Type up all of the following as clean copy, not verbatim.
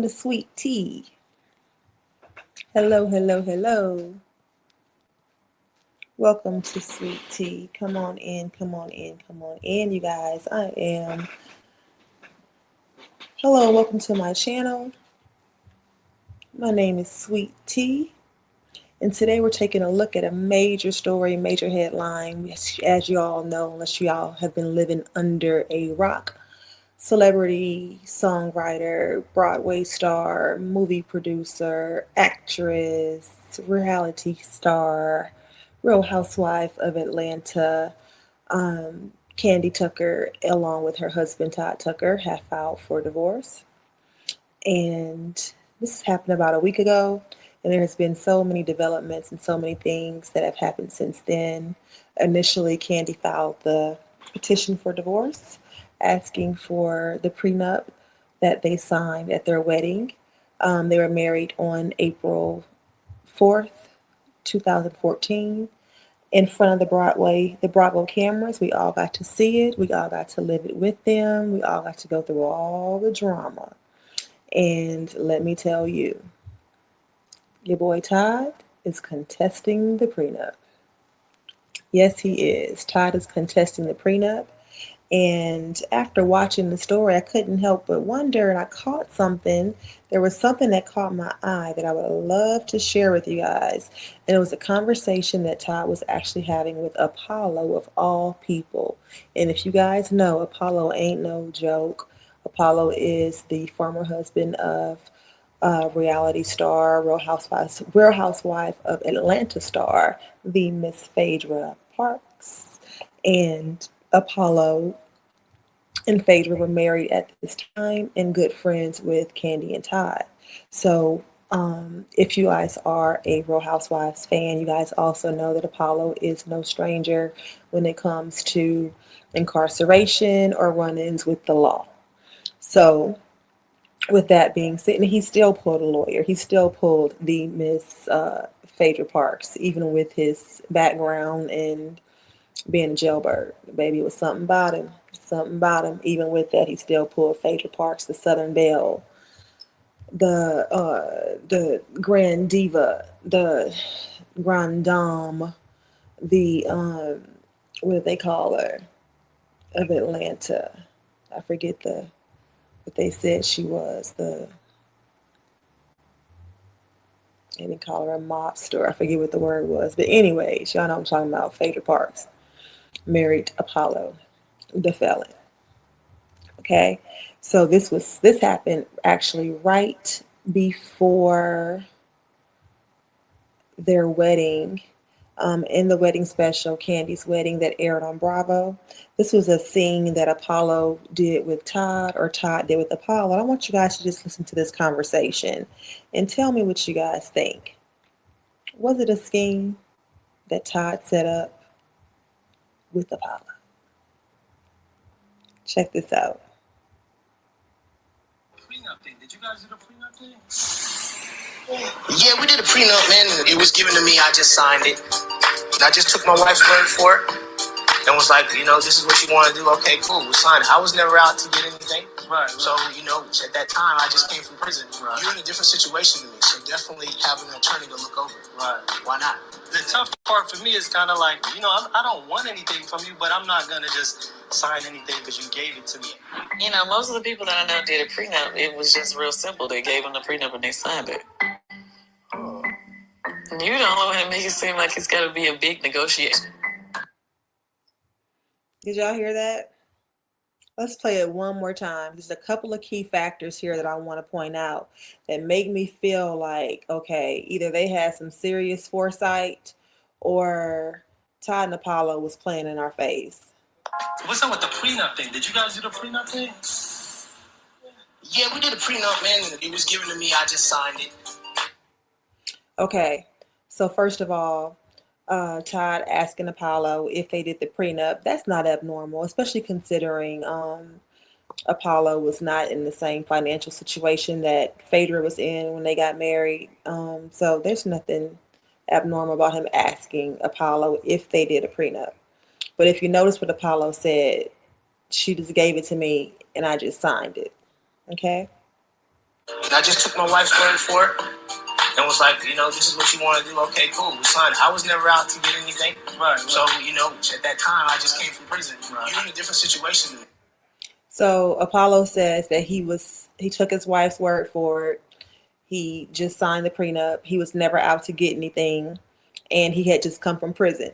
The sweet tea. Hello, hello, hello. Welcome to Sweet Tea. Come on in, come on in, come on in, you guys. Hello, welcome to my channel. My name is Sweet Tea, and today we're taking a look at a major story, major headline. As you all know, unless you all have been living under a rock, celebrity, songwriter, Broadway star, movie producer, actress, reality star, Real Housewife of Atlanta, Candy Tucker, along with her husband Todd Tucker, have filed for divorce. And this has happened about a week ago, and there has been so many developments and so many things that have happened since then. Initially, Candy filed the petition for divorce, asking for the prenup that they signed at their wedding. They were married on April 4th, 2014, in front of the Bravo cameras. We all got to see it. We all got to live it with them. We all got to go through all the drama. And let me tell you, your boy Todd is contesting the prenup. Yes, he is. Todd is contesting the prenup. And after watching the story, I couldn't help but wonder, and I caught something. There was something that caught my eye that I would love to share with you guys. And it was a conversation that Todd was actually having with Apollo, of all people. And if you guys know, Apollo ain't no joke. Apollo is the former husband of reality star, Real Housewife of Atlanta star, the Miss Phaedra Parks. And Apollo and Phaedra were married at this time and good friends with Candy and Todd. So, if you guys are a Real Housewives fan, you guys also know that Apollo is no stranger when it comes to incarceration or run ins with the law. So, with that being said, and he still pulled a lawyer. He still pulled the Miss Phaedra Parks, even with his background and being a jailbird. The baby was something about him. Something about him. Even with that, he still pulled Phaedra Parks, the Southern Belle, the Grand Diva, the Grand Dame, the what do they call her, of Atlanta. I forget what they said she was. They didn't call her a mobster. I forget what the word was. But anyways, y'all know I'm talking about. Phaedra Parks married Apollo, the felon. Okay, so this happened actually right before their wedding, in the wedding special, Candy's wedding, that aired on Bravo. This was a scene that Apollo did with Todd, or Todd did with Apollo. I want you guys to just listen to this conversation and tell me what you guys think. Was it a scheme that Todd set up with Apollo? Check this out. Prenup thing. Did you guys do the prenup thing? Yeah, we did a prenup, man. It was given to me. I just signed it. And I just took my wife's word for it and was like, this is what you want to do. Okay, cool. We'll sign it. I was never out to get anything. Right. So, at that time, I just came from prison. Right. You're in a different situation than me. So definitely having an attorney to look over it. Right. Why not? The tough part for me is kind of like, I don't want anything from you, but I'm not going to just sign anything because you gave it to me. Most of the people that I know did a prenup. It was just real simple. They gave them the prenup and they signed it. Oh. You don't want to make it seem like it's got to be a big negotiation. Did y'all hear that? Let's play it one more time. There's a couple of key factors here that I want to point out that make me feel like, okay, either they had some serious foresight or Todd and Apollo was playing in our face. What's up with the prenup thing? Did you guys do the prenup thing? Yeah, we did a prenup, man. It was given to me. I just signed it. Okay, so first of all, Todd asking Apollo if they did the prenup, that's not abnormal, especially considering Apollo was not in the same financial situation that Phaedra was in when they got married. So there's nothing abnormal about him asking Apollo if they did a prenup. But if you notice what Apollo said, she just gave it to me and I just signed it. Okay? And I just took my wife's word for it and was like, this is what you want to do. Okay, cool, we signed it. I was never out to get anything. Right. So, at that time, I just came from prison. Right. You're in a different situation than me. So Apollo says that he took his wife's word for it. He just signed the prenup. He was never out to get anything, and he had just come from prison.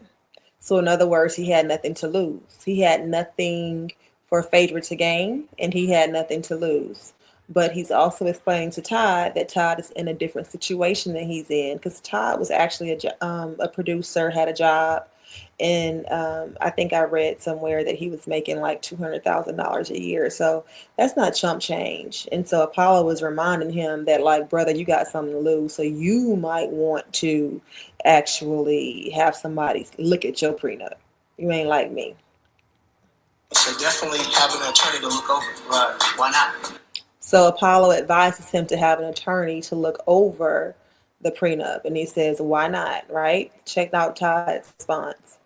So in other words, he had nothing to lose. He had nothing for Phaedra to gain, and he had nothing to lose. But he's also explaining to Todd that Todd is in a different situation than he's in, because Todd was actually a producer, had a job, and I think I read somewhere that he was making like $200,000 a year. So that's not chump change. And so Apollo was reminding him that, like, brother, you got something to lose. So you might want to actually have somebody look at your prenup. You ain't like me. So definitely have an attorney to look over. Right. Why not? So Apollo advises him to have an attorney to look over the prenup. And he says, why not? Right? Check out Todd's response.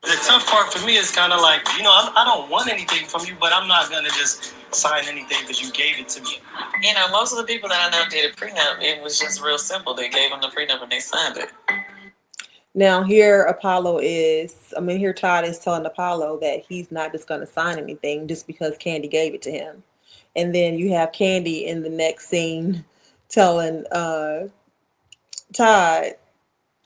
The tough part for me is kind of like, I don't want anything from you, but I'm not going to just sign anything because you gave it to me. Most of the people that I know did a prenup, it was just real simple. They gave them the prenup and they signed it. Now here Todd is telling Apollo that he's not just going to sign anything just because Candy gave it to him. And then you have Candy in the next scene telling Todd,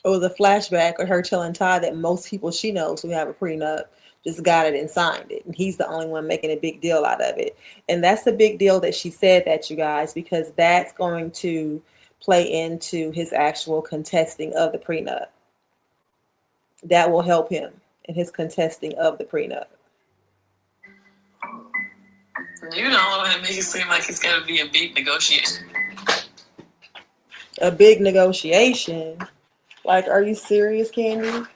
it was a flashback of her telling Todd that most people she knows who have a prenup just got it and signed it. And he's the only one making a big deal out of it. And that's a big deal that she said that, you guys, because that's going to play into his actual contesting of the prenup. That will help him in his contesting of the prenup. You know, it makes it seem like it's got to be a big negotiation. A big negotiation? Like, are you serious, Candy?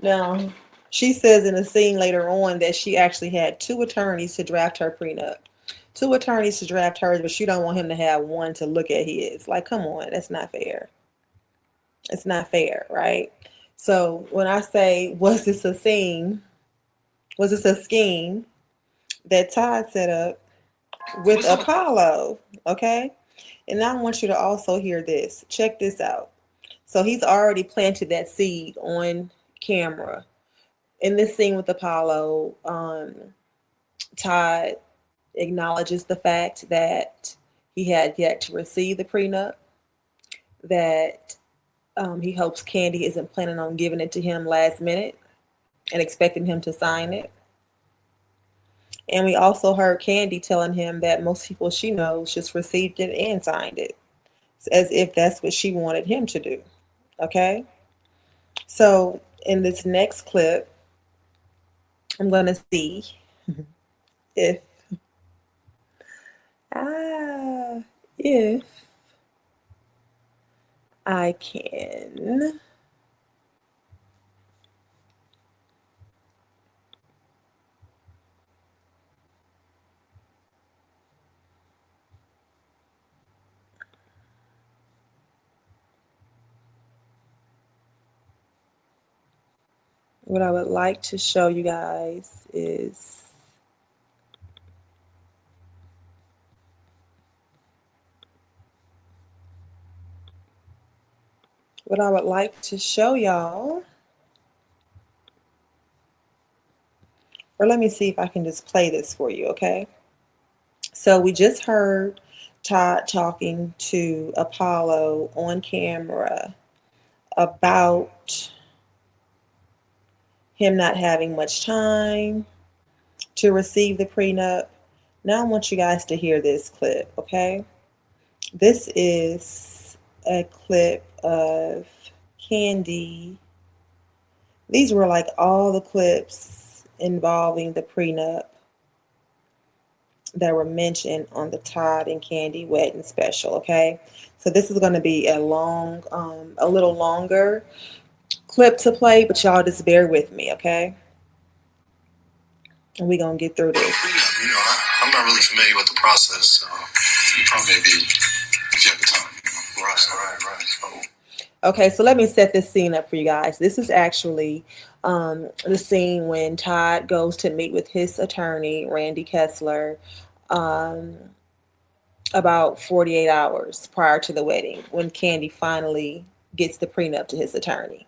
Now, she says in a scene later on that she actually had 2 attorneys to draft her prenup. 2 attorneys to draft hers, but she don't want him to have one to look at his. Like, come on, that's not fair. It's not fair, right? So when I say, was this a scene? Was this a scheme that Todd set up with Apollo? Okay? And I want you to also hear this. Check this out. So he's already planted that seed on camera. In this scene with Apollo, Todd acknowledges the fact that he had yet to receive the prenup, that he hopes Candy isn't planning on giving it to him last minute and expecting him to sign it. And we also heard Candy telling him that most people she knows just received it and signed it, as if that's what she wanted him to do. Okay? So in this next clip, I'm going to see if I can what I would like to show you guys is what I would like to show y'all, or let me see if I can just play this for you, okay? So we just heard Todd talking to Apollo on camera about him not having much time to receive the prenup. Now I want you guys to hear this clip, okay? This is a clip of Candy. These were like all the clips involving the prenup that were mentioned on the Todd and Candy wedding special, okay? So this is going to be a little longer clip to play, but y'all just bear with me, okay? And we're going to get through this. I'm not really familiar with the process, so you probably maybe if you have the time. Right. Okay, so let me set this scene up for you guys. This is actually the scene when Todd goes to meet with his attorney, Randy Kessler, about 48 hours prior to the wedding when Candy finally gets the prenup to his attorney.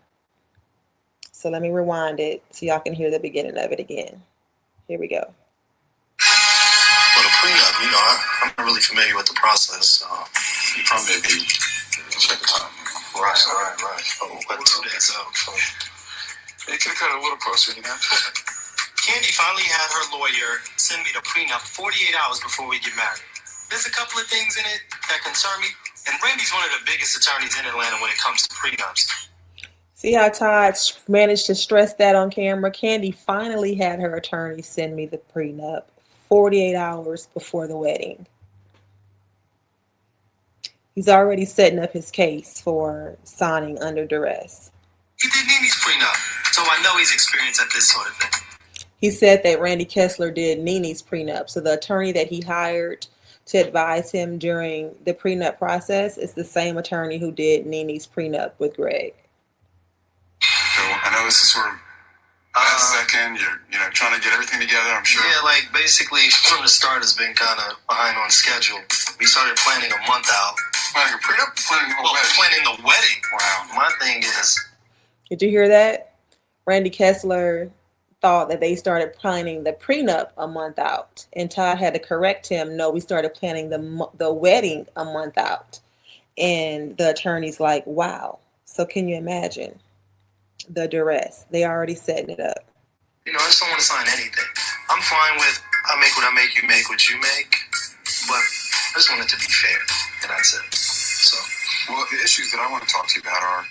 So let me rewind it so y'all can hear the beginning of it again. Here we go. Well, the prenup, I'm not really familiar with the process. You probably be check the time. Right. Oh, what 2 days out? It could have cut a little closer. Candy finally had her lawyer send me the prenup 48 hours before we get married. There's a couple of things in it that concern me, and Randy's one of the biggest attorneys in Atlanta when it comes to prenups. See how Todd managed to stress that on camera? Candy finally had her attorney send me the prenup 48 hours before the wedding. He's already setting up his case for signing under duress. He did Nini's prenup, so I know he's experienced at this sort of thing. He said that Randy Kessler did Nini's prenup. So the attorney that he hired to advise him during the prenup process is the same attorney who did Nini's prenup with Greg. So I know this is sort of last second. You're trying to get everything together, I'm sure. Yeah, like basically from the start has been kind of behind on schedule. We started planning a month out. Planning a prenup? Planning the whole wedding? Planning the wedding. Wow. My thing is... Did you hear that? Randy Kessler thought that they started planning the prenup a month out. And Todd had to correct him. No, we started planning the wedding a month out. And the attorney's like, wow. So can you imagine the duress? They already setting it up. I just don't want to sign anything. I'm fine with I make what I make, you make what you make. But I just want it to be fair. And that's it. So, well, the issues that I want to talk to you about are,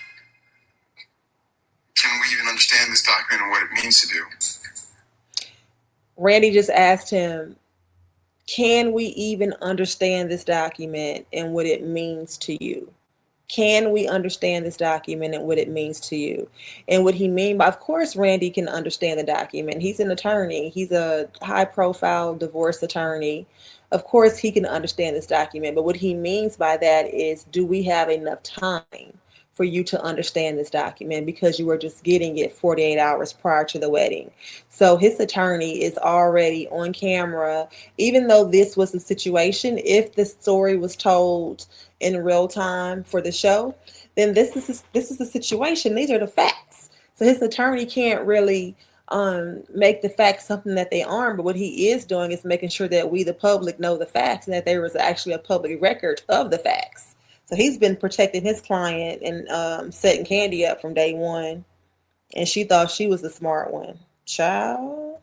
can we even understand this document and what it means to do? Randy just asked him, can we even understand this document and what it means to you? Can we understand this document and what it means to you? And what he mean by, of course, Randy can understand the document. He's an attorney. He's a high-profile divorce attorney. Of course, he can understand this document. But what he means by that is, do we have enough time for you to understand this document, because you were just getting it 48 hours prior to the wedding? So his attorney is already on camera. Even though this was the situation, if the story was told in real time for the show, then this is the situation. These are the facts. So his attorney can't really make the facts something that they aren't. But what he is doing is making sure that we, the public, know the facts and that there was actually a public record of the facts. So he's been protecting his client and setting Candy up from day one. And she thought she was the smart one. Child.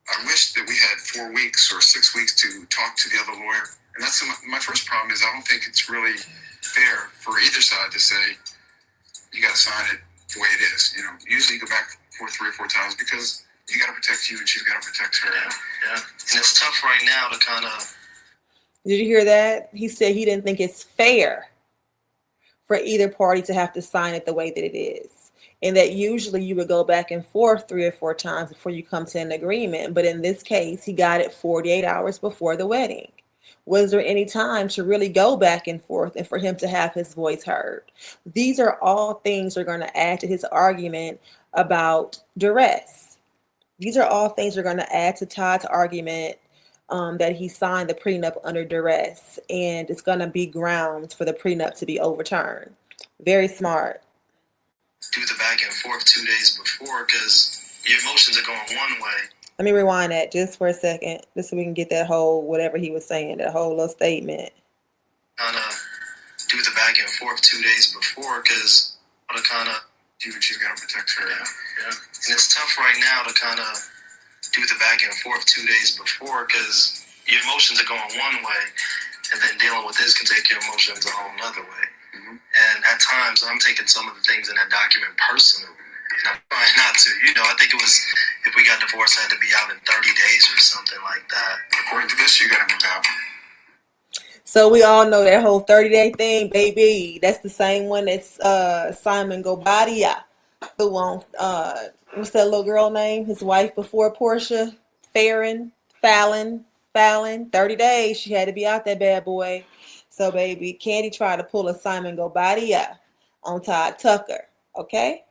I wish that we had 4 weeks or 6 weeks to talk to the other lawyer. And that's my first problem is I don't think it's really fair for either side to say, you got to sign it the way it is. Usually you go back 3 or 4 times because you got to protect you and she's got to protect her. Yeah. And it's tough right now to kind of... Did you hear that? He said he didn't think it's fair for either party to have to sign it the way that it is. And that usually you would go back and forth 3 or 4 times before you come to an agreement. But in this case, he got it 48 hours before the wedding. Was there any time to really go back and forth and for him to have his voice heard? These are all things that are going to add to his argument about duress. These are all things that are going to add to Todd's argument that he signed the prenup under duress, and it's going to be grounds for the prenup to be overturned. Very smart. Do the back and forth 2 days before because your emotions are going one way. Let me rewind that just for a second, just so we can get that whole, whatever he was saying, that whole little statement. Kind of do the back and forth 2 days before because to kind of... She's got to protect her. Yeah. And it's tough right now to kind of do the back and forth 2 days before because your emotions are going one way, and then dealing with this can take your emotions a whole nother way. Mm-hmm. And at times, I'm taking some of the things in that document personally. And I'm trying not to. I think it was, if we got divorced, I had to be out in 30 days or something like that. According to this, you got to move out. So we all know that whole 30-day thing, baby. That's the same one that's Simon Gobadia, who on what's that little girl name? His wife before Portia, Fallon. 30 days. She had to be out that bad boy. So baby, Candy tried to pull a Simon Gobadia on Todd Tucker. Okay.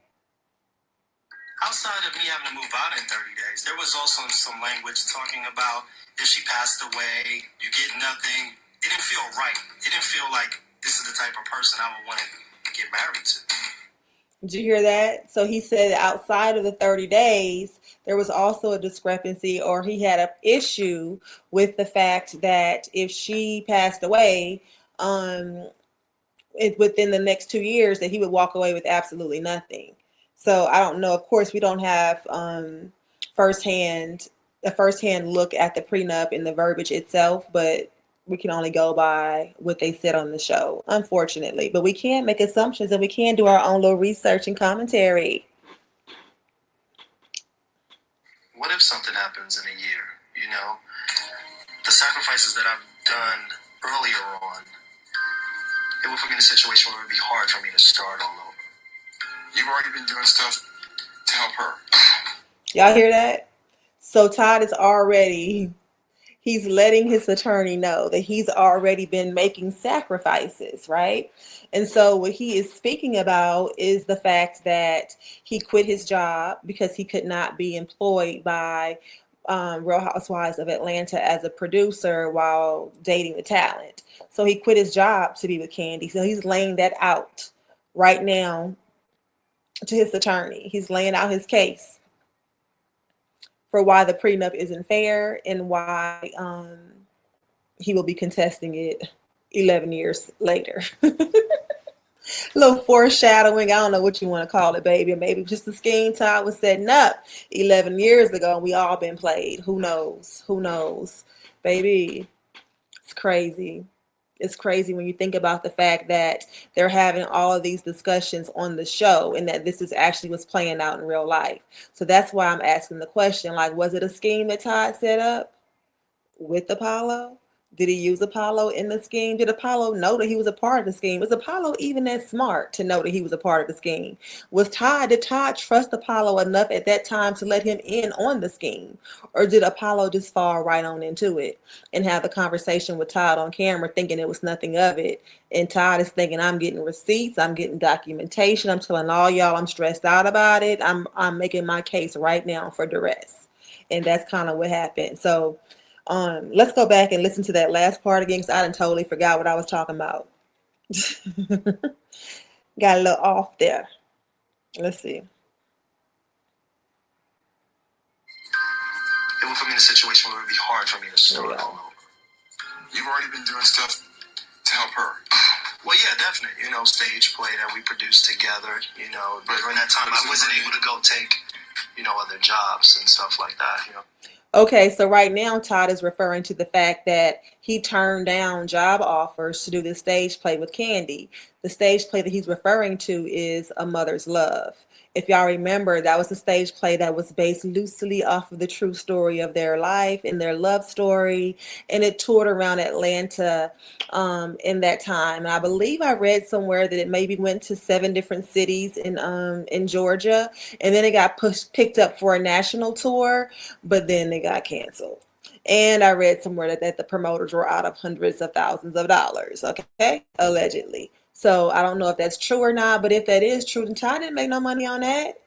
Outside of me having to move out in 30 days, there was also some language talking about if she passed away, you get nothing. It didn't feel right. It didn't feel like this is the type of person I would want to get married to. Did you hear that? So he said outside of the 30 days, there was also a discrepancy, or he had an issue with the fact that if she passed away, um, within the next 2 years, that he would walk away with absolutely nothing. So I don't know. Of course, we don't have firsthand a firsthand look at the prenup and the verbiage itself, but we can only go by what they said on the show, unfortunately. But we can make assumptions and we can do our own little research and commentary. What if something happens in a year? You know, the sacrifices that I've done earlier on, it would put me in a situation where it would be hard for me to start all over. You've already been doing stuff to help her. Y'all hear that? So Todd is already, he's letting his attorney know that he's already been making sacrifices, right? And so what he is speaking about is the fact that he quit his job because he could not be employed by Real Housewives of Atlanta as a producer while dating the talent. So he quit his job to be with Candy. So he's laying that out right now to his attorney. He's laying out his case for why the prenup isn't fair and why he will be contesting it 11 years later. A little foreshadowing. I don't know what you want to call it, baby. Maybe just the scheme Todd was setting up 11 years ago and we all been played. Who knows? Who knows? Baby, it's crazy. It's crazy when you think about the fact that they're having all of these discussions on the show and that this is actually what's playing out in real life. So that's why I'm asking the question, like, was it a scheme that Todd set up with Apollo? Did he use Apollo in the scheme? Did Apollo know that he was a part of the scheme? Was Apollo even that smart to know that he was a part of the scheme? Did Todd trust Apollo enough at that time to let him in on the scheme? Or did Apollo just fall right on into it and have the conversation with Todd on camera thinking it was nothing of it? And Todd is thinking, I'm getting receipts, I'm getting documentation, I'm telling all y'all I'm stressed out about it. I'm making my case right now for duress. And that's kind of what happened. So let's go back and listen to that last part again because I done totally forgot what I was talking about. Got a little off there. Let's see. It would put me in a situation where it would be hard for me to start all over. You've already been doing stuff to help her. Well, yeah, definitely. You know, stage play that we produced together. You know, but during that time, I wasn't able to go take, other jobs and stuff like that. Okay, so right now Todd is referring to the fact that he turned down job offers to do this stage play with Candy. The stage play that he's referring to is A Mother's Love. If y'all remember, that was a stage play that was based loosely off of the true story of their life and their love story, and it toured around Atlanta in that time. And I believe I read somewhere that it maybe went to 7 different cities in Georgia, and then it got picked up for a national tour, but then it got canceled. And I read somewhere that the promoters were out of hundreds of thousands of dollars, okay, allegedly. So I don't know if that's true or not, but if that is true, then Todd didn't make no money on that.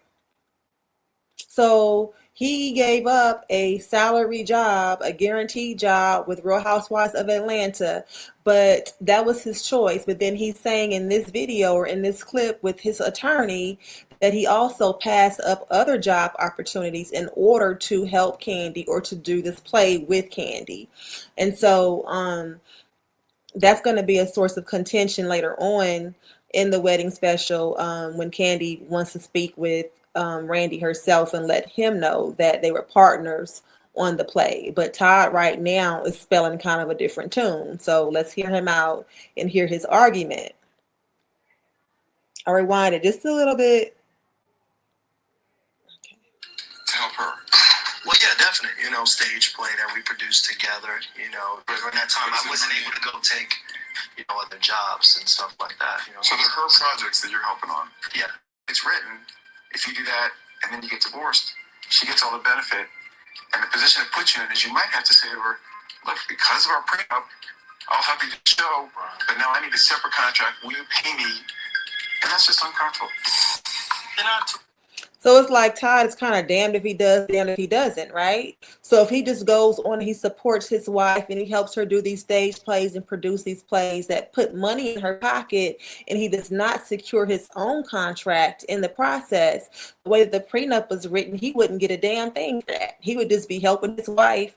So he gave up a salary job, a guaranteed job with Real Housewives of Atlanta, but that was his choice. But then he's saying in this video or in this clip with his attorney that he also passed up other job opportunities in order to help Candy or to do this play with Candy. And so that's going to be a source of contention later on in the wedding special when Candy wants to speak with Randy herself and let him know that they were partners on the play. But Todd right now is spelling kind of a different tune. So let's hear him out and hear his argument. I'll rewind it just a little bit. To help her. Well, yeah, definitely. Stage play that we produced together. But during that time, I wasn't able to go take, other jobs and stuff like that. So they're her projects that you're helping on. Yeah. It's written, if you do that and then you get divorced, she gets all the benefit. And the position it puts you in is you might have to say to her, look, because of our prenup, I'll help you do the show, but now I need a separate contract. Will you pay me? And that's just uncomfortable. So it's like Todd is kind of damned if he does, damned if he doesn't, right? So if he just goes on and he supports his wife and he helps her do these stage plays and produce these plays that put money in her pocket, and he does not secure his own contract in the process, the way that the prenup was written, he wouldn't get a damn thing for that. He would just be helping his wife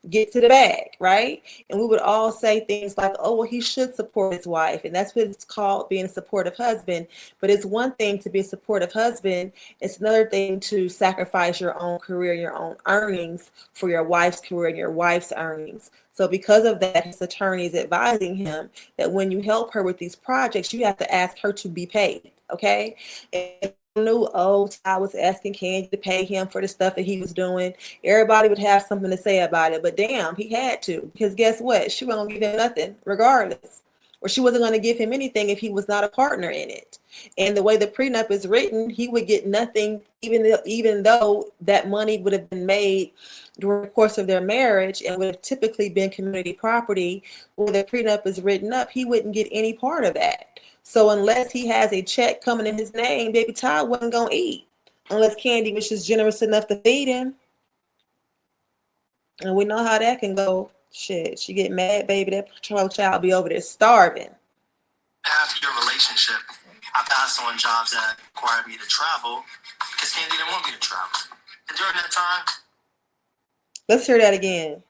get to the bag, right? And we would all say things like, oh, well, he should support his wife. And that's what it's called, being a supportive husband. But it's one thing to be a supportive husband, it's another thing to sacrifice your own career, your own earnings for your wife's career and your wife's earnings. So because of that, his attorney is advising him that when you help her with these projects, you have to ask her to be paid, okay? And knew, oh, Ty was asking Candy to pay him for the stuff that he was doing, everybody would have something to say about it. But damn, he had to, because guess what? She wasn't gonna give him nothing, regardless. Or she wasn't going to give him anything if he was not a partner in it. And the way the prenup is written, he would get nothing, even though that money would have been made during the course of their marriage and would have typically been community property. When the prenup is written up, he wouldn't get any part of that. So unless he has a check coming in his name, baby Todd wasn't going to eat unless Candy was just generous enough to feed him. And we know how that can go. Shit, she get mad, baby, that child be over there starving. Half-year relationship, I passed on jobs that required me to travel because Candy didn't want me to travel. And during that time, Let's hear that again.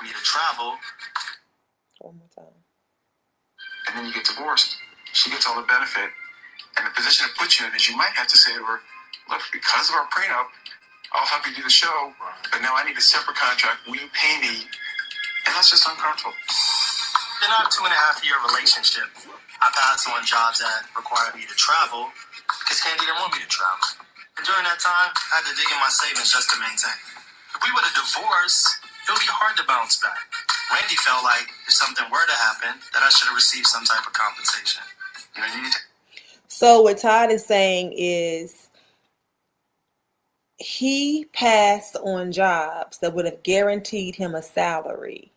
me to travel. One more time. And then you get divorced. She gets all the benefit. And the position it puts you in is you might have to say to her, look, because of our prenup, I'll help you do the show, but now I need a separate contract. Will you pay me? And that's just uncomfortable. In our 2.5-year relationship, I passed on jobs that required me to travel because Candy didn't want me to travel. And during that time, I had to dig in my savings just to maintain. If we were to divorce, it would be hard to bounce back. Randy felt like if something were to happen, that I should have received some type of compensation. You know, you need to. So what Todd is saying is he passed on jobs that would have guaranteed him a salary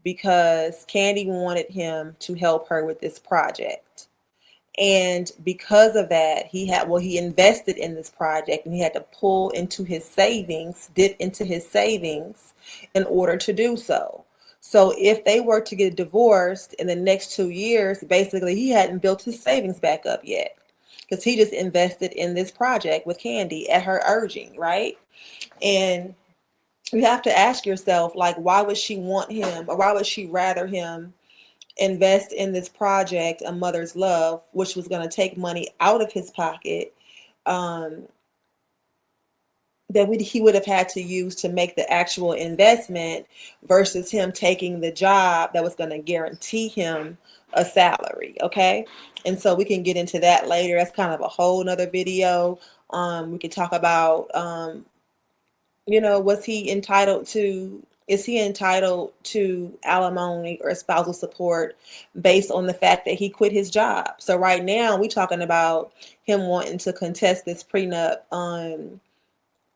because Candy wanted him to help her with this project. And because of that, he invested in this project and he had to pull into his savings, dip into his savings in order to do so. So if they were to get divorced in the next 2 years, basically he hadn't built his savings back up yet because he just invested in this project with Candy at her urging, right? And you have to ask yourself, like, why would she want him, or why would she rather him invest in this project, A Mother's Love, which was going to take money out of his pocket, that he would have had to use to make the actual investment versus him taking the job that was going to guarantee him a salary. Okay. And so we can get into that later. That's kind of a whole nother video. We could talk about, was he entitled to, is he entitled to alimony or spousal support based on the fact that he quit his job? So right now we're talking about him wanting to contest this prenup,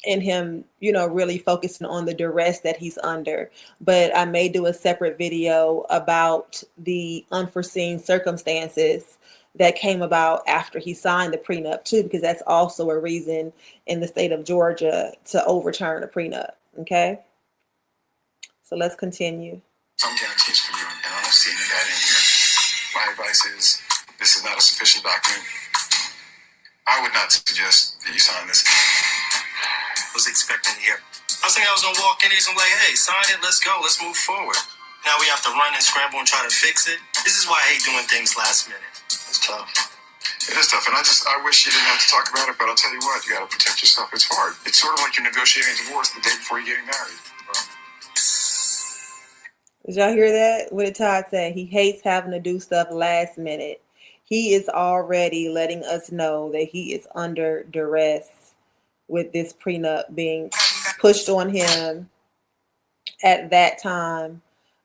and him, really focusing on the duress that he's under. But I may do a separate video about the unforeseen circumstances that came about after he signed the prenup too, because that's also a reason in the state of Georgia to overturn a prenup. Okay. So let's continue. Some guarantees for you, and I don't see any of that in here. My advice is this is not a sufficient document. I would not suggest that you sign this. Was expecting here. I was thinking I was gonna walk in these and like, hey, sign it, let's go, let's move forward. Now we have to run and scramble and try to fix it. This is why I hate doing things last minute. It's tough. It is tough, and I wish you didn't have to talk about it, but I'll tell you what, you gotta protect yourself. It's hard. It's sort of like you're negotiating a divorce the day before you're getting married. Did y'all hear that? What did Todd say? He hates having to do stuff last minute. He is already letting us know that he is under duress with this prenup being pushed on him at that time,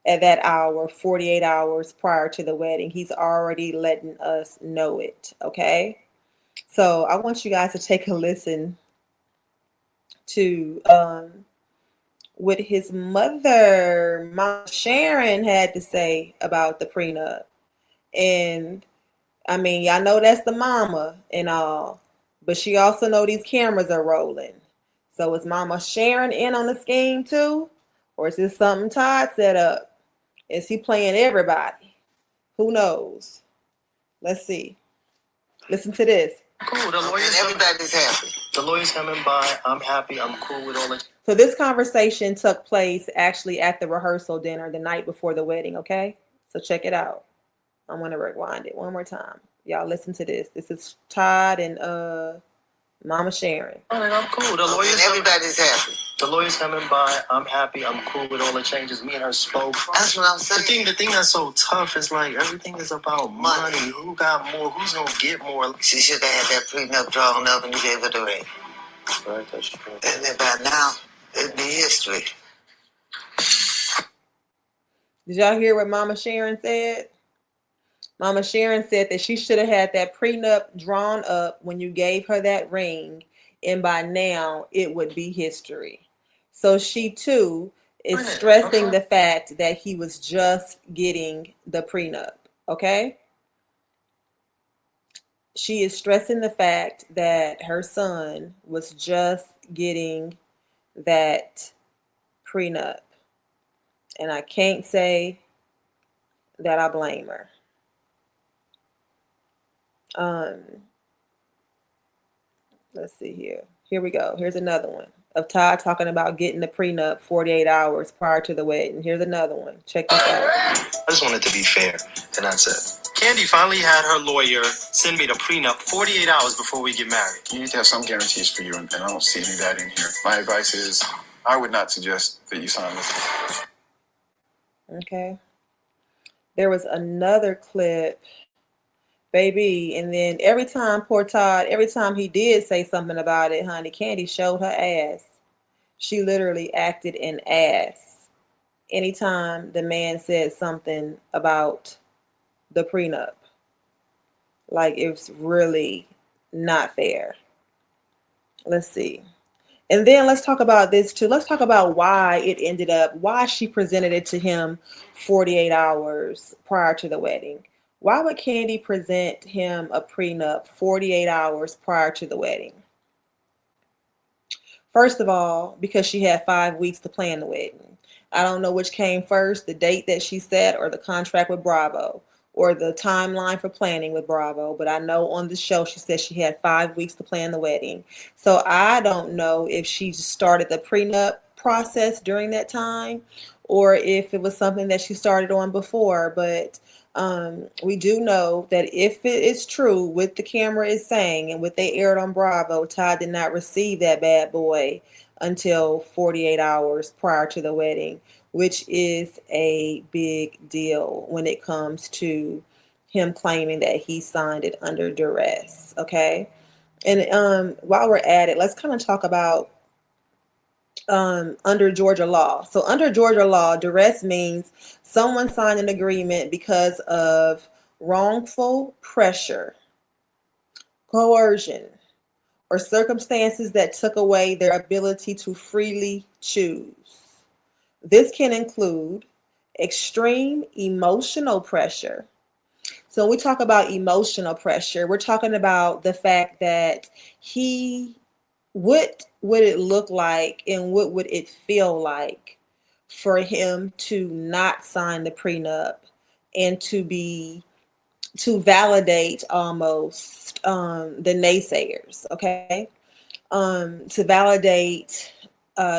at that hour, 48 hours prior to the wedding. He's already letting us know it, okay? So I want you guys to take a listen to what his mother, Mom Sharon, had to say about the prenup. And I mean, y'all know that's the mama and all. But she also know these cameras are rolling. So is Mama Sharon in on the scheme too? Or is this something Todd set up? Is he playing everybody? Who knows? Let's see. Listen to this. Cool. The lawyers, everybody's happy. The lawyer's coming by. I'm happy. I'm cool with all the. So this conversation took place actually at the rehearsal dinner the night before the wedding, okay? So check it out. I'm going to rewind it one more time. Y'all listen to this. This is Todd and Mama Sharon. I'm cool. The lawyers, everybody's happy. The lawyer's coming by. I'm happy. I'm cool with all the changes. Me and her spoke. That's what I'm saying. The thing that's so tough is like everything is about money. Who got more? Who's gonna get more? She should have had that prenup drawn up and you gave her the ring. Right, that's true. And then by now, it'd be history. Did y'all hear what Mama Sharon said? Mama Sharon said that she should have had that prenup drawn up when you gave her that ring, and by now it would be history. So she too is stressing the fact that he was just getting the prenup, okay? She is stressing the fact that her son was just getting that prenup. And I can't say that I blame her. Let's see here. Here we go. Here's another one of Todd talking about getting the prenup 48 hours prior to the wedding. Here's another one. Check this out. I just wanted to be fair, and that's it. Candy finally had her lawyer send me the prenup 48 hours before we get married. You need to have some guarantees for you, and I don't see any of that in here. My advice is I would not suggest that you sign this. Okay. There was another clip, baby, and then every time poor Todd, every time he did say something about it, honey, Candy showed her ass. She literally acted an ass anytime the man said something about the prenup. Like, it's really not fair. Let's see. And then let's talk about this too. Let's talk about why it ended up, why she presented it to him 48 hours prior to the wedding. Why would Candy present him a prenup 48 hours prior to the wedding? First of all, because she had 5 weeks to plan the wedding. I don't know which came first, the date that she set or the contract with Bravo or the timeline for planning with Bravo. But I know on the show she said she had 5 weeks to plan the wedding. So I don't know if she started the prenup process during that time or if it was something that she started on before. But we do know that if it is true what the camera is saying and what they aired on Bravo, Todd did not receive that bad boy until 48 hours prior to the wedding, which is a big deal when it comes to him claiming that he signed it under duress. Okay. And while we're at it, let's kind of talk about under Georgia law. So under Georgia law, duress means someone signed an agreement because of wrongful pressure, coercion, or circumstances that took away their ability to freely choose. This can include extreme emotional pressure. So when we talk about emotional pressure, we're talking about the fact that what would it look like and what would it feel like for him to not sign the prenup and to validate almost the naysayers, okay? To validate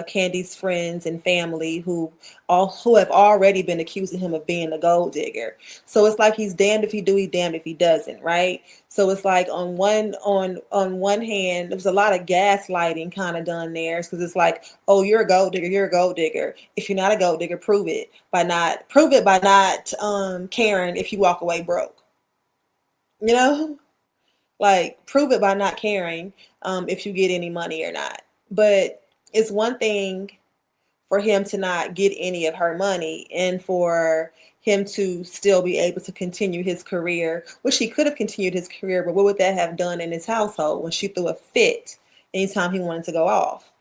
Candy's friends and family who have already been accusing him of being a gold digger. So it's like he's damned if he do, he's damned if he doesn't, right? So it's like on one hand, there's a lot of gaslighting kind of done there because it's like, oh, you're a gold digger, you're a gold digger. If you're not a gold digger, prove it by not caring if you walk away broke. You know, like prove it by not caring if you get any money or not. But it's one thing for him to not get any of her money and for him to still be able to continue his career, which he could have continued his career, but what would that have done in his household when she threw a fit anytime he wanted to go off?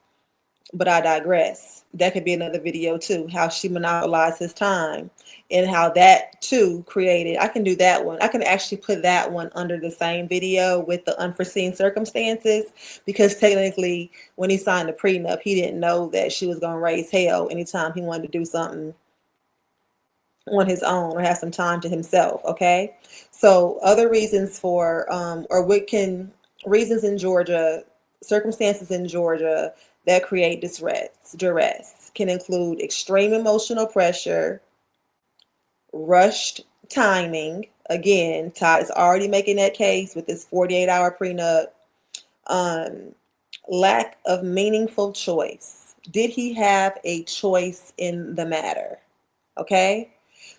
But I digress. That could be another video too, how she monopolized his time and how that too created. I can do that one. I can actually put that one under the same video with the unforeseen circumstances because technically when he signed the prenup, he didn't know that she was going to raise hell anytime he wanted to do something on his own or have some time to himself. Okay. So other reasons for, or what can, reasons in Georgia, circumstances in Georgia that create duress can include extreme emotional pressure, rushed timing. Again, Todd is already making that case with this 48-hour prenup. Um, Lack of meaningful choice. Did he have a choice in the matter? Okay.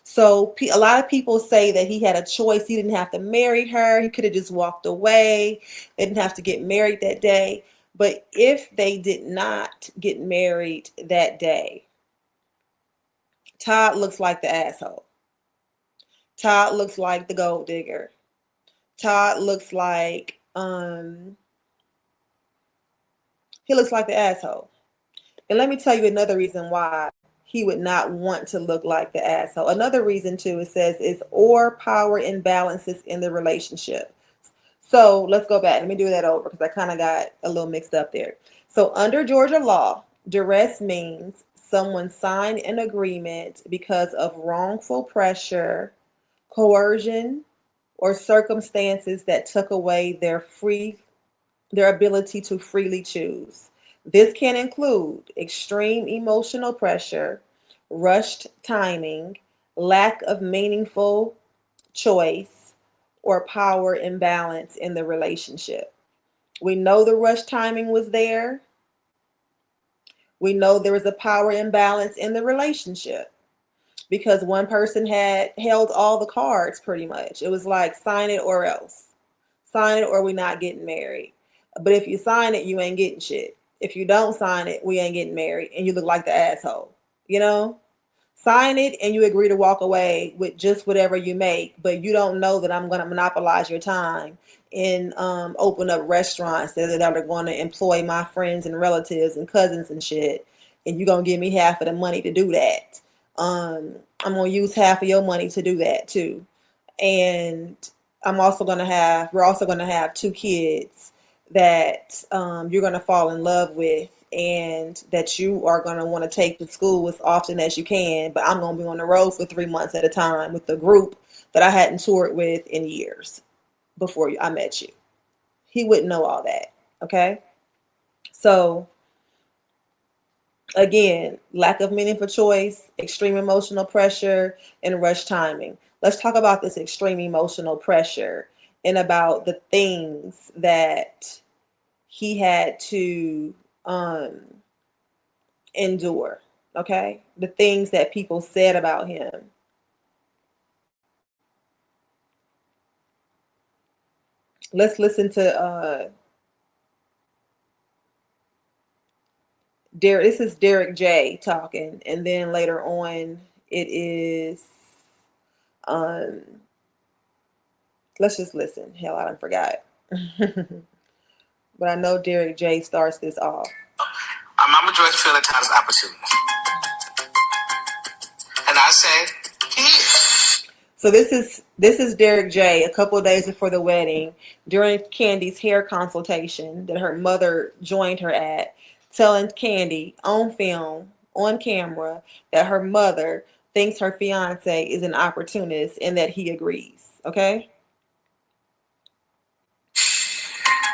So a lot of people say that he had a choice. He didn't have to marry her. He could have just walked away. They didn't have to get married that day. But if they did not get married that day, Todd looks like the asshole. Todd looks like the gold digger. Todd looks like he looks like the asshole. And let me tell you another reason why he would not want to look like the asshole. Another reason too, it says, is or power imbalances in the relationship. So let's go back. Let me do that over because I kind of got a little mixed up there. So under Georgia law, duress means someone signed an agreement because of wrongful pressure, coercion, or circumstances that took away their ability to freely choose. This can include extreme emotional pressure, rushed timing, lack of meaningful choice, or power imbalance in the relationship. We know the rushed timing was there. We know there was a power imbalance in the relationship because one person had held all the cards pretty much. It was like sign it or else. Sign it or we not getting married. But if you sign it, you ain't getting shit. If you don't sign it, we ain't getting married and you look like the asshole. You know? Sign it and you agree to walk away with just whatever you make, but you don't know that I'm going to monopolize your time and open up restaurants that are going to employ my friends and relatives and cousins and shit. And you're going to give me half of the money to do that. I'm going to use half of your money to do that too. And we're also going to have two kids that you're going to fall in love with and that you are going to want to take to school as often as you can. But I'm going to be on the road for 3 months at a time with the group that I hadn't toured with in years before I met you. He wouldn't know all that. Okay. So again, lack of meaningful choice, extreme emotional pressure, and rush timing. Let's talk about this extreme emotional pressure and about the things that he had to endure. Okay? The things that people said about him. Let's listen to Derek. This is Derek J talking, and then later on it is let's just listen. Hell, I done forgot. But I know Derek J starts this off. I'm addressing feeling times opportunity. And I say, he is. So this is Derek J a couple of days before the wedding during Candy's hair consultation that her mother joined her at, telling Candy on film, on camera, that her mother thinks her fiance is an opportunist and that he agrees. Okay?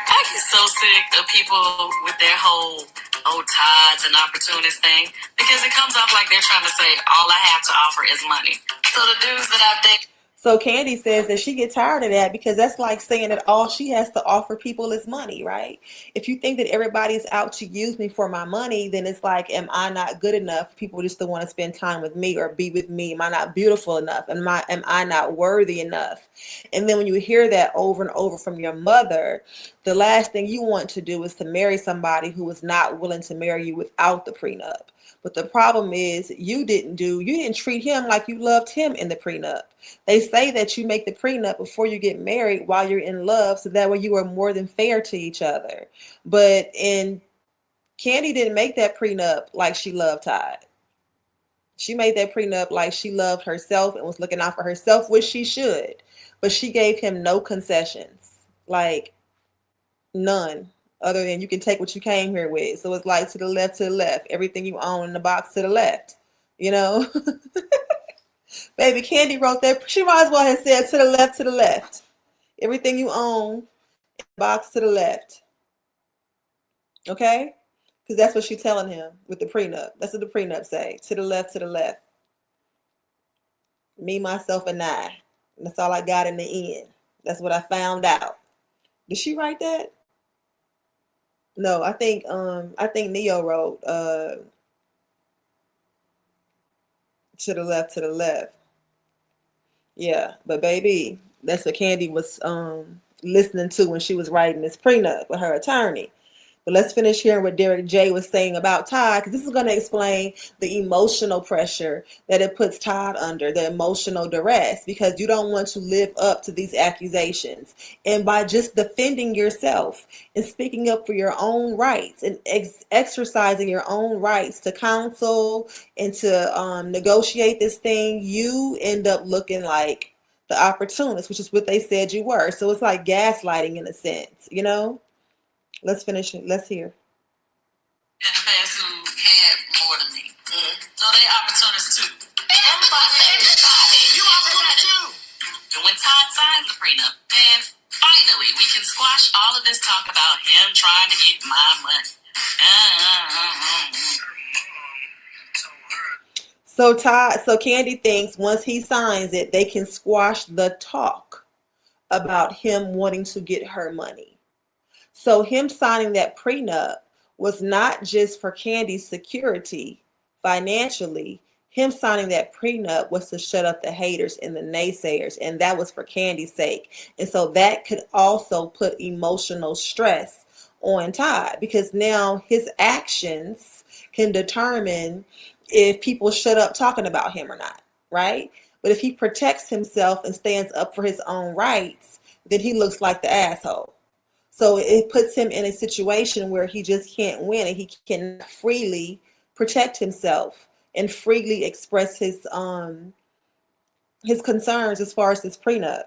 I get so sick of people with their whole Todd's an opportunist thing because it comes off like they're trying to say all I have to offer is money. So the dudes that I've dated. So Candy says that she gets tired of that because that's like saying that all she has to offer people is money, right? If you think that everybody's out to use me for my money, then it's like, am I not good enough? People just don't want to spend time with me or be with me. Am I not beautiful enough? Am I not worthy enough? And then when you hear that over and over from your mother, the last thing you want to do is to marry somebody who is not willing to marry you without the prenup. But the problem is you didn't treat him like you loved him in the prenup. They say that you make the prenup before you get married while you're in love, so that way you are more than fair to each other. But in Candy didn't make that prenup like she loved Todd. She made that prenup like she loved herself and was looking out for herself, which she should. But she gave him no concessions. Like none. Other than you can take what you came here with. So it's like to the left, to the left. Everything you own in the box to the left. You know? Baby, Candy wrote that. She might as well have said to the left, to the left. Everything you own, box to the left. Okay? Because that's what she's telling him with the prenup. That's what the prenup say. To the left, to the left. Me, myself, and I. And that's all I got in the end. That's what I found out. Did she write that? No, I think Neo wrote to the left, to the left. Yeah, but baby, that's what Candy was listening to when she was writing this prenup with her attorney. But let's finish hearing what Derek J was saying about Todd, because this is going to explain the emotional pressure that it puts Todd under, the emotional duress, because you don't want to live up to these accusations. And by just defending yourself and speaking up for your own rights and exercising your own rights to counsel and to negotiate this thing, you end up looking like the opportunist, which is what they said you were. So it's like gaslighting in a sense, you know? Let's finish it. Let's hear. In the past who had more than me. So they opportunists too. Everybody said you opportunist too. And when Todd signed the prenup, then finally we can squash all of this talk about him trying to get my money. So Candy thinks once he signs it, they can squash the talk about him wanting to get her money. So him signing that prenup was not just for Candy's security financially. Him signing that prenup was to shut up the haters and the naysayers, and that was for Candy's sake. And so that could also put emotional stress on Todd, because now his actions can determine if people shut up talking about him or not, right? But if he protects himself and stands up for his own rights, then he looks like the asshole. So it puts him in a situation where he just can't win, and he can freely protect himself and freely express his concerns as far as this prenup,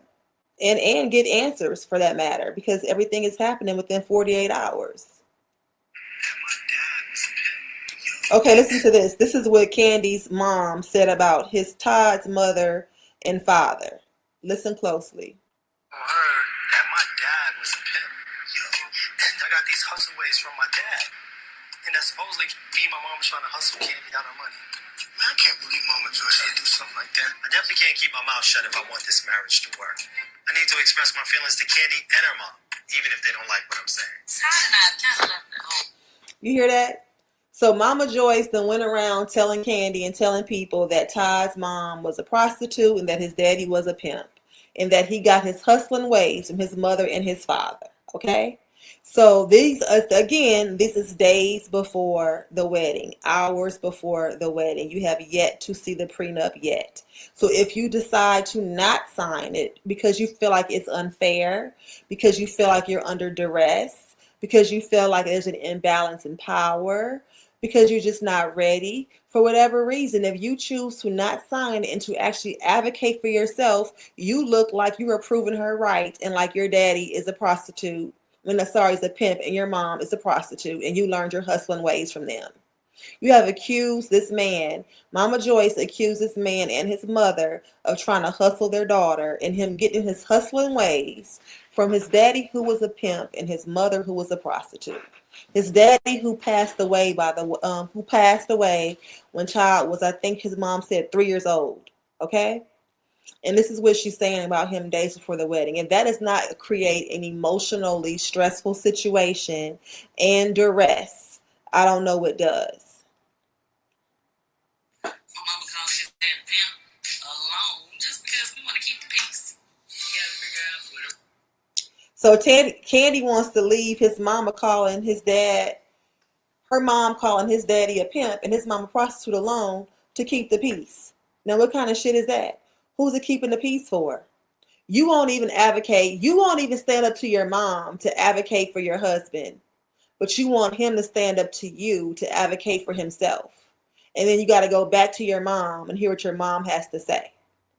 and get answers for that matter, because everything is happening within 48 hours. Okay, listen to this. This is what Candy's mom said about his Todd's mother and father. Listen closely. I heard that my dad was a pimp. And I got these hustle ways from my dad. And that supposedly me and my mom was trying to hustle Candy out of money. Man, I can't believe Mama Joyce would do something like that. I definitely can't keep my mouth shut if I want this marriage to work. I need to express my feelings to Candy and her mom, even if they don't like what I'm saying. Todd and I kind of left the whole. You hear that? So Mama Joyce then went around telling Candy and telling people that Todd's mom was a prostitute and that his daddy was a pimp, and that he got his hustling ways from his mother and his father. Okay? So these, again, this is days before the wedding, hours before the wedding. You have yet to see the prenup yet. So if you decide to not sign it because you feel like it's unfair, because you feel like you're under duress, because you feel like there's an imbalance in power, because you're just not ready, for whatever reason, if you choose to not sign and to actually advocate for yourself, you look like you are proving her right, and like your daddy is a prostitute. Is a pimp, and your mom is a prostitute, and you learned your hustling ways from them. You have accused this man, Mama Joyce accused this man and his mother of trying to hustle their daughter, and him getting his hustling ways from his daddy, who was a pimp, and his mother, who was a prostitute. His daddy, who passed away when child was, I think his mom said, 3 years old. Okay. And this is what she's saying about him days before the wedding. And that does not create an emotionally stressful situation and duress. I don't know what does. My mama calls his dad a pimp alone just because we want to keep the peace. You gotta figure out what. So Candy wants to leave his mama calling his dad, her mom calling his daddy a pimp, and his mama prostitute alone to keep the peace. Now, what kind of shit is that? Who's it keeping the peace for? You won't even advocate. You won't even stand up to your mom to advocate for your husband. but you want him to stand up to you to advocate for himself. And then you got to go back to your mom and hear what your mom has to say.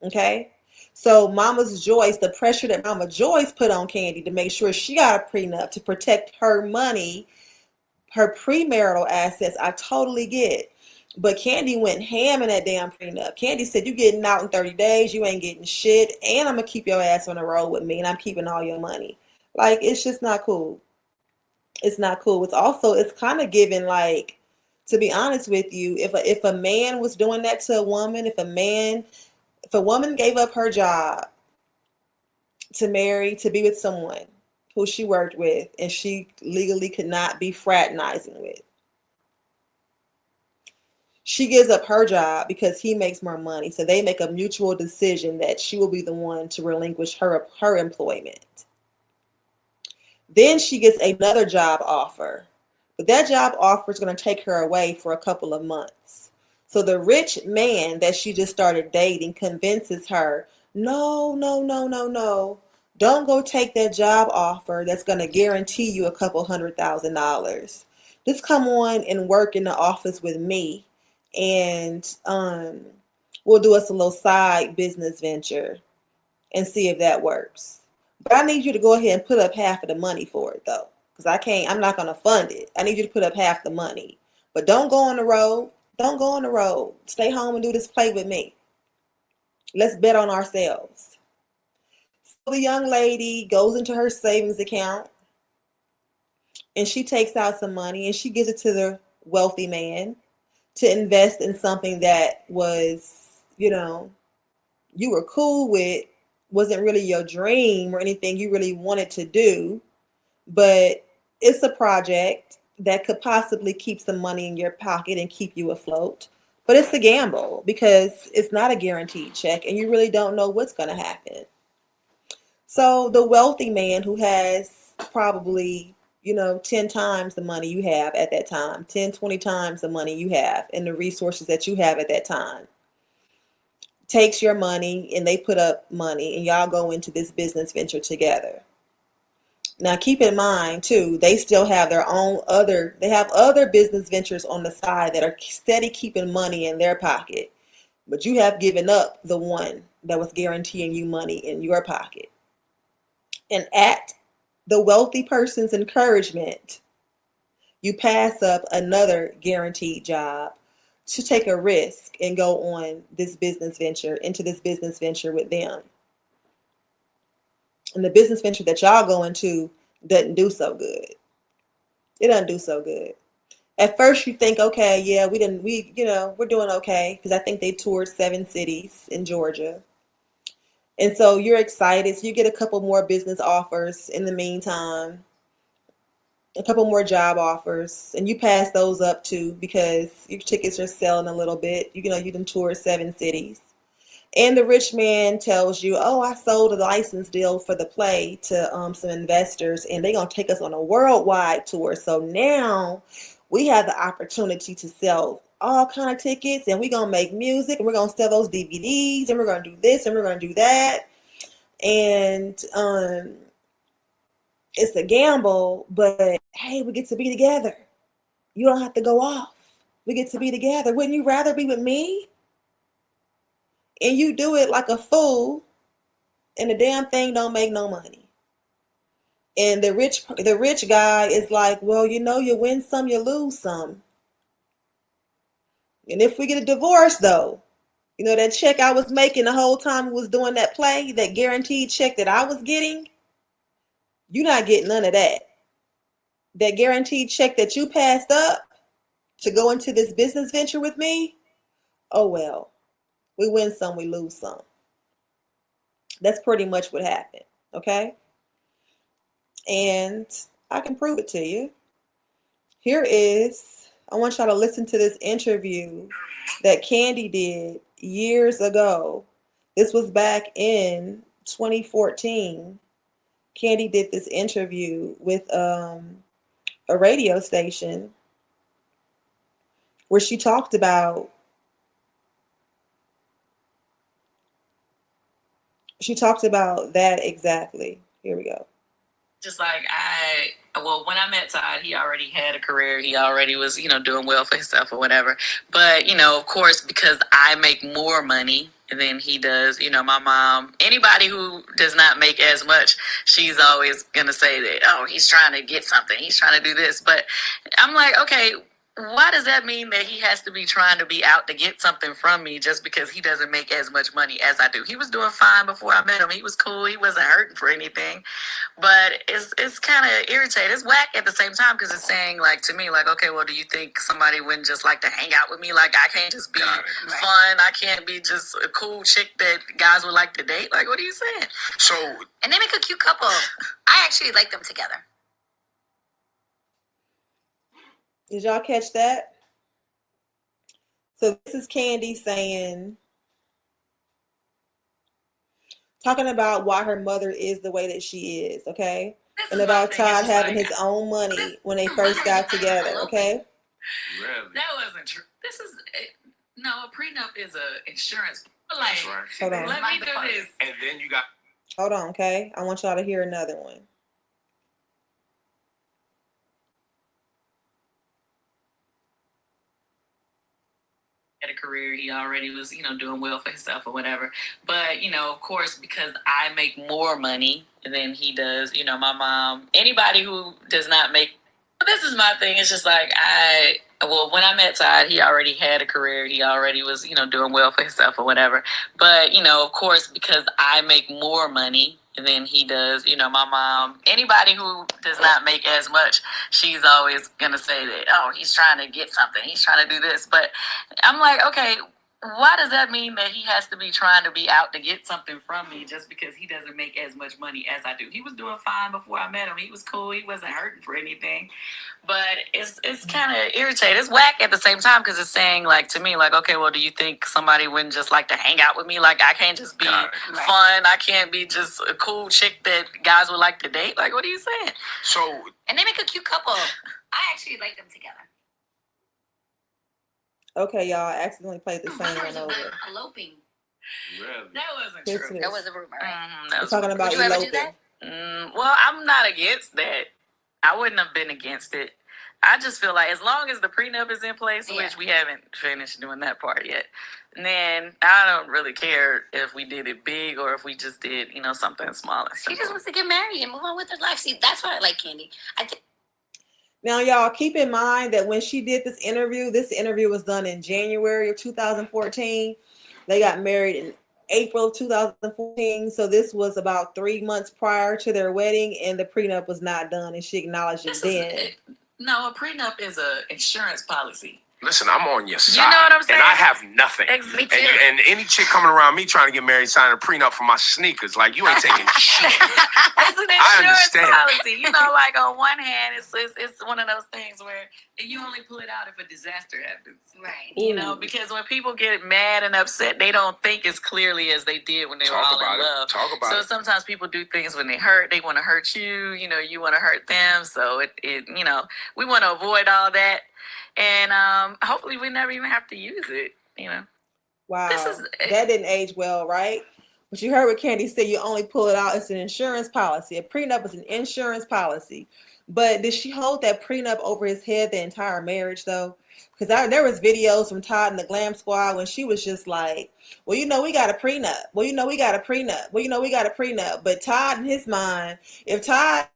Okay? So Mama's Joyce, the pressure that Mama Joyce put on Candy to make sure she got a prenup to protect her money, her premarital assets, I totally get. But Candy went ham in that damn prenup. Candy said, you getting out in 30 days, you ain't getting shit, and I'm going to keep your ass on the road with me, and I'm keeping all your money. Like, it's just not cool. It's not cool. It's kind of giving, like, to be honest with you, if a man was doing that to a woman, if a woman gave up her job to marry, to be with someone who she worked with and she legally could not be fraternizing with, she gives up her job because he makes more money. So they make a mutual decision that she will be the one to relinquish her employment. Then she gets another job offer, but that job offer is going to take her away for a couple of months. So the rich man that she just started dating convinces her, no, no, no, no, no. Don't go take that job offer that's going to guarantee you a couple $100,000. Just come on and work in the office with me, and we'll do us a little side business venture and see if that works. But I need you to go ahead and put up half of the money for it, though, because I'm not going to fund it. I need you to put up half the money. But don't go on the road. Don't go on the road. Stay home and do this play with me. Let's bet on ourselves. So the young lady goes into her savings account and she takes out some money and she gives it to the wealthy man to invest in something that was, you were cool with, wasn't really your dream or anything you really wanted to do, but it's a project that could possibly keep some money in your pocket and keep you afloat. But it's a gamble because it's not a guaranteed check and you really don't know what's going to happen. So the wealthy man who has probably, 10 times the money you have at that time, 10, 20 times the money you have and the resources that you have at that time, takes your money and they put up money and y'all go into this business venture together. Now keep in mind too, they still have they have other business ventures on the side that are steady keeping money in their pocket. But you have given up the one that was guaranteeing you money in your pocket. And at the wealthy person's encouragement, you pass up another guaranteed job to take a risk and go on this business venture, into this business venture with them. And the business venture that y'all go into doesn't do so good. It doesn't do so good. At first you think, okay, yeah, we're doing okay, because I think they toured 7 cities in Georgia. And so you're excited. So you get a couple more business offers in the meantime, a couple more job offers, and you pass those up too because your tickets are selling a little bit. You done toured 7 cities. And the rich man tells you, oh, I sold a license deal for the play to some investors, and they're going to take us on a worldwide tour. So now we have the opportunity to sell all kind of tickets, and we're going to make music, and we're going to sell those DVDs, and we're going to do this, and we're going to do that. And it's a gamble, but hey, we get to be together. You don't have to go off. We get to be together. Wouldn't you rather be with me? And you do it like a fool, and the damn thing don't make no money. And the rich guy is like, well, you win some, you lose some. And if we get a divorce, though, that check I was making the whole time I was doing that play, that guaranteed check that I was getting, you're not getting none of that. That guaranteed check that you passed up to go into this business venture with me, oh well, we win some, we lose some. That's pretty much what happened, okay? And I can prove it to you. I want y'all to listen to this interview that Candy did years ago. This was back in 2014. Candy did this interview with a radio station where she talked about that exactly. Here we go. Just like I well, when I met Todd, he already had a career. He already was, doing well for himself or whatever. But, of course, because I make more money than he does, my mom, anybody who does not make as much, she's always going to say that, oh, he's trying to get something. He's trying to do this. But I'm like, okay, why does that mean that he has to be trying to be out to get something from me just because he doesn't make as much money as I do? He was doing fine before I met him. He was cool. He wasn't hurting for anything. But it's kind of irritating. It's whack at the same time because it's saying, like, to me, like, okay, well, do you think somebody wouldn't just like to hang out with me? Like, I can't just be fun. I can't be just a cool chick that guys would like to date. Like, what are you saying? So, and they make a cute couple. I actually like them together. Did y'all catch that? So this is Candy talking about why her mother is the way that she is, okay? And about Todd having his own money when they first got together, okay? Really? That wasn't true. This is no, a prenup is a insurance. Like, that's right. Hold on. Let me do this. And then you got. Hold on, okay? I want y'all to hear another one. Had a career. He already was, doing well for himself or whatever. But, of course, because I make more money than he does, my mom, anybody who does not make, this is my thing. It's just like, when I met Todd, he already had a career. He already was, doing well for himself or whatever. But, of course, because I make more money than he does, my mom, anybody who does not make as much, she's always going to say that, oh, he's trying to get something. He's trying to do this. But I'm like, okay, why does that mean that he has to be trying to be out to get something from me just because he doesn't make as much money as I do? He was doing fine before I met him. He was cool. He wasn't hurting for anything. But it's kind of irritating. It's whack at the same time because it's saying, like, to me, like, okay, well, do you think somebody wouldn't just like to hang out with me? Like, I can't just be fun. I can't be just a cool chick that guys would like to date. Like, what are you saying? So, and they make a cute couple. I actually like them together. Okay, y'all, I accidentally played the same one over. Eloping. Really? That wasn't true. That was a rumor. We're talking about eloping. eloping. Do that? Well, I'm not against that. I wouldn't have been against it. I just feel like as long as the prenup is in place, which we haven't finished doing that part yet, then I don't really care if we did it big or if we just did, something small. She just wants to get married and move on with her life. See, that's why I like Candy. Now, y'all, keep in mind that when she did this interview was done in January of 2014. They got married in April of 2014. So this was about 3 months prior to their wedding, and the prenup was not done, and she acknowledged it then. No, a prenup is an insurance policy. Listen, I'm on your side. You know what I'm saying? And I have nothing. Me too. And any chick coming around me trying to get married signing a prenup for my sneakers, like, you ain't taking shit. It's an insurance policy. Like, on one hand, it's one of those things where you only pull it out if a disaster happens. Right. Because when people get mad and upset, they don't think as clearly as they did when they were all in love. Talk about it. So sometimes people do things when they hurt. They want to hurt you. You want to hurt them. So we want to avoid all that. And hopefully we never even have to use it, Wow, that didn't age well, right? But you heard what Candy said, you only pull it out. It's an insurance policy. A prenup is an insurance policy. But did she hold that prenup over his head the entire marriage, though? Because there was videos from Todd and the Glam Squad when she was just like, well, we got a prenup. Well, we got a prenup. Well, we got a prenup. But Todd, in his mind, if Todd...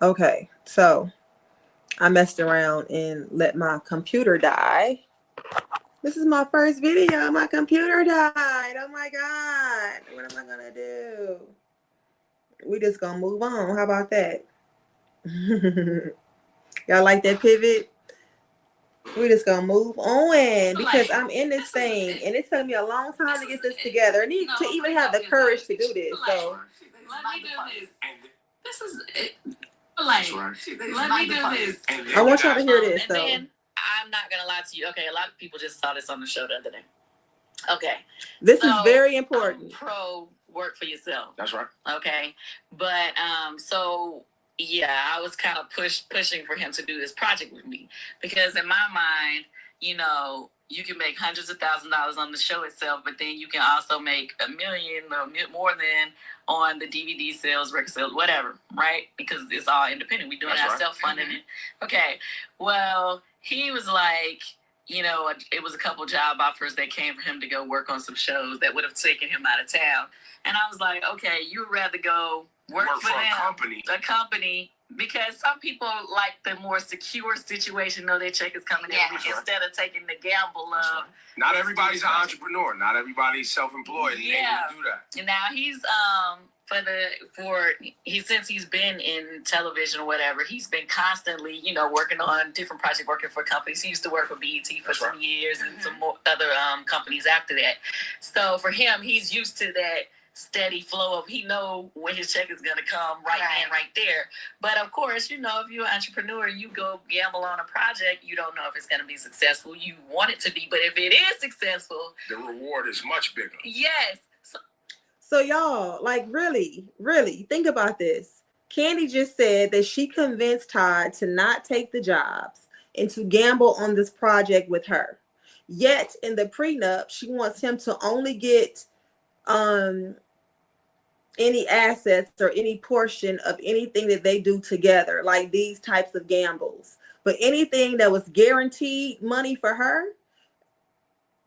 Okay, so I messed around and let my computer die. This is my first video. My computer died. Oh my God. What am I going to do? We just going to move on. How about that? Y'all like that pivot? We just going to move on because I'm in this thing and it's taking me a long time to get this together. I need to even have the courage to do this. So let me do this. This is it. Like, let me do this. I want y'all to hear this, and though. then I'm not gonna lie to you. Okay, a lot of people just saw this on the show the other day. Okay, this is very important. Pro work for yourself. That's right. Okay, but so yeah, I was kind of pushing for him to do this project with me because in my mind, you know, you can make hundreds of $1,000s on the show itself, but then you can also make $1 million or more than on the DVD sales, record sales, whatever, right? Because it's all independent. We're doing our self-funding it. Okay. Well, he was like, you know, it was a couple job offers that came for him to go work on some shows that would have taken him out of town. And I was like, okay, you'd rather go work for them, a company, because some people like the more secure situation, know their check is coming in instead of taking the gamble of. Not everybody's an entrepreneur. Not everybody's self-employed and able to do that. And now he's since he's been in television or whatever, he's been constantly, you know, working on different projects, working for companies. He used to work for BET for some years and some more other companies after that. So for him, he's used to that steady flow of he know when his check is gonna come right there. But of course, you know, if you're an entrepreneur, you go gamble on a project, you don't know if it's gonna be successful. You want it to be, but if it is successful, the reward is much bigger. Yes. So y'all, like really think about this. Candy just said that she convinced Todd to not take the jobs and to gamble on this project with her. Yet in the prenup, she wants him to only get any assets or any portion of anything that they do together, like these types of gambles. But anything that was guaranteed money for her,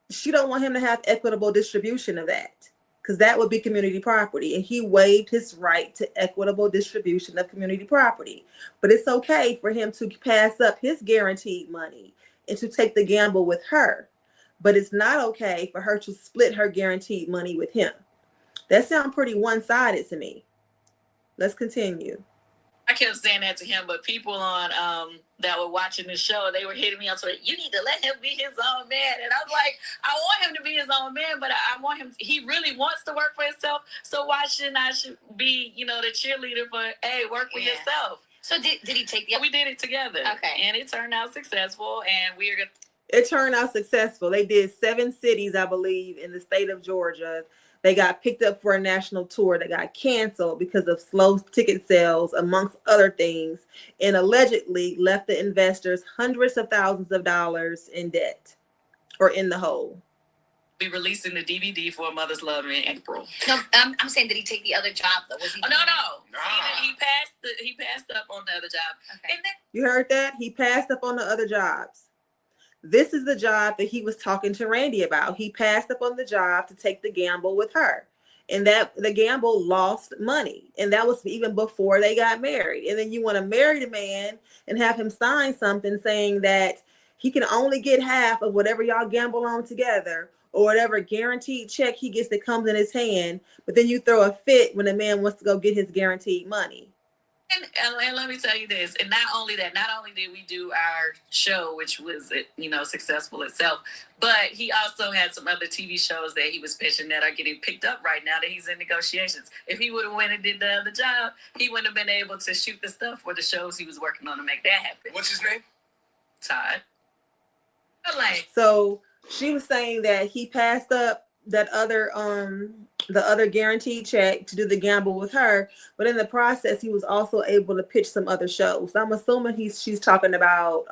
she don't want him to have equitable distribution of that, because that would be community property. And he waived his right to equitable distribution of community property. But it's okay for him to pass up his guaranteed money and to take the gamble with her. But it's not okay for her to split her guaranteed money with him. That sounds pretty one-sided to me. Let's continue. I kept saying that to him, but people on that were watching the show, they were hitting me on Twitter, you need to let him be his own man. And I was like, I want him to be his own man, but I want him, he really wants to work for himself. So why shouldn't I be, you know, the cheerleader for, hey, work for yourself? So did he take the... We did it together. Okay. And it turned out successful, and we're going to... It turned out successful. They did 7 cities, I believe, in the state of Georgia. They got picked up for a national tour that got canceled because of slow ticket sales, amongst other things, and allegedly left the investors hundreds of thousands of dollars in debt or in the hole. Be releasing the DVD for A Mother's Love in April. No, I'm saying, did he take the other job though? Was he? No. He passed up on the other job. Okay. And then, you heard that? He passed up on the other jobs. This is the job that he was talking to Randy about. He passed up on the job to take the gamble with her. And that the gamble lost money. And that was even before they got married. And then you want to marry the man and have him sign something saying that he can only get half of whatever y'all gamble on together, or whatever guaranteed check he gets that comes in his hand. But then you throw a fit when the man wants to go get his guaranteed money. And let me tell you this, and not only did we do our show, which was, you know, successful itself, but he also had some other TV shows that he was pitching that are getting picked up right now that he's in negotiations. If he would have went and did the other job, he wouldn't have been able to shoot the stuff for the shows he was working on to make that happen. What's his name? Todd. So she was saying that he passed up that other the other guaranteed check to do the gamble with her, but in the process he was also able to pitch some other shows. So I'm assuming she's talking about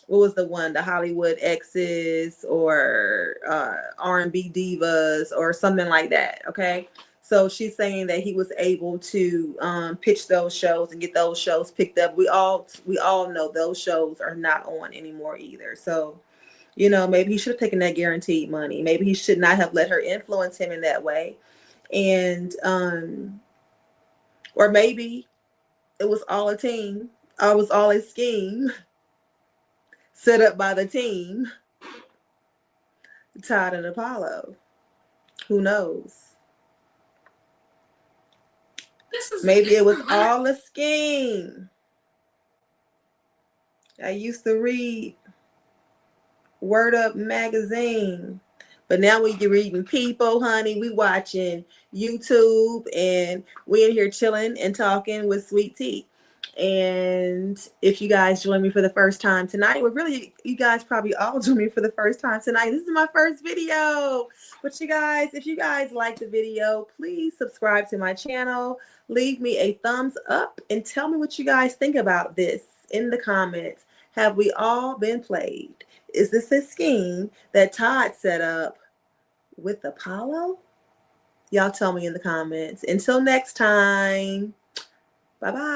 what was the one, the Hollywood Exes or R&B Divas or something like that. Okay, so she's saying that he was able to pitch those shows and get those shows picked up. We all know those shows are not on anymore either. So, you know, maybe he should have taken that guaranteed money. Maybe he should not have let her influence him in that way. And, or maybe it was all a scheme set up by the team Todd and Apollo. Who knows? Maybe it was all a scheme. I used to read Word Up magazine, but now we reading People, honey. We watching YouTube, and we in here chilling and talking with Sweet Tea. And if you guys join me for the first time tonight, well, really, you guys probably all join me for the first time tonight. This is my first video. But you guys, if you guys like the video, please subscribe to my channel. Leave me a thumbs up and tell me what you guys think about this in the comments. Have we all been played? Is this a scheme that Todd set up with Apollo? Y'all tell me in the comments. Until next time, bye-bye.